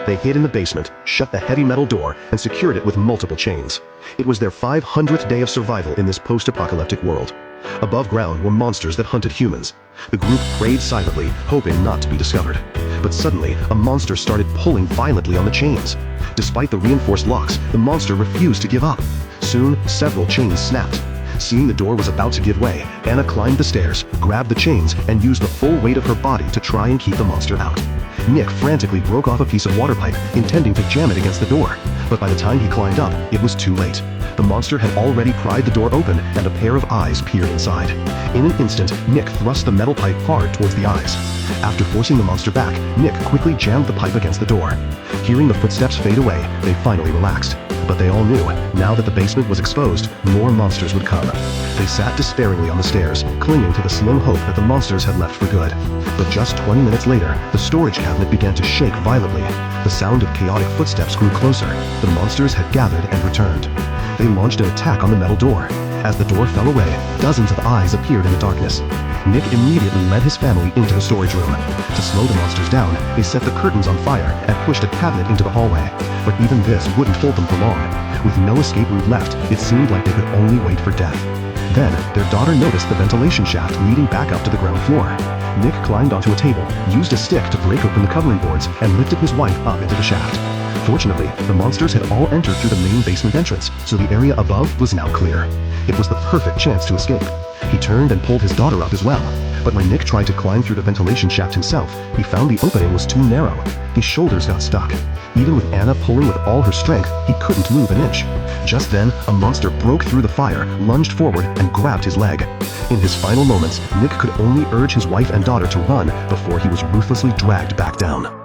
They hid in the basement, shut the heavy metal door, and secured it with multiple chains. It was their 500th day of survival in this post-apocalyptic world. Above ground were monsters that hunted humans. The group prayed silently, hoping not to be discovered. But suddenly, a monster started pulling violently on the chains. Despite the reinforced locks, the monster refused to give up. Soon, several chains snapped. Seeing the door was about to give way, Anna climbed the stairs, grabbed the chains, and used the full weight of her body to try and keep the monster out. Nick frantically broke off a piece of water pipe, intending to jam it against the door. But by the time he climbed up, it was too late. The monster had already pried the door open, and a pair of eyes peered inside. In an instant, Nick thrust the metal pipe hard towards the eyes. After forcing the monster back, Nick quickly jammed the pipe against the door. Hearing the footsteps fade away, they finally relaxed. But they all knew, now that the basement was exposed, more monsters would come. They sat despairingly on the stairs, clinging to the slim hope that the monsters had left for good. But just 20 minutes later, the storage cabinet began to shake violently. The sound of chaotic footsteps grew closer. The monsters had gathered and returned. They launched an attack on the metal door. As the door fell away, dozens of eyes appeared in the darkness. Nick immediately led his family into the storage room. To slow the monsters down, they set the curtains on fire and pushed a cabinet into the hallway. But even this wouldn't hold them for long. With no escape route left, it seemed like they could only wait for death. Then, their daughter noticed the ventilation shaft leading back up to the ground floor. Nick climbed onto a table, used a stick to break open the covering boards, and lifted his wife up into the shaft. Fortunately, the monsters had all entered through the main basement entrance, so the area above was now clear. It was the perfect chance to escape. He turned and pulled his daughter up as well. But when Nick tried to climb through the ventilation shaft himself, he found the opening was too narrow. His shoulders got stuck. Even with Anna pulling with all her strength, he couldn't move an inch. Just then, a monster broke through the fire, lunged forward, and grabbed his leg. In his final moments, Nick could only urge his wife and daughter to run before he was ruthlessly dragged back down.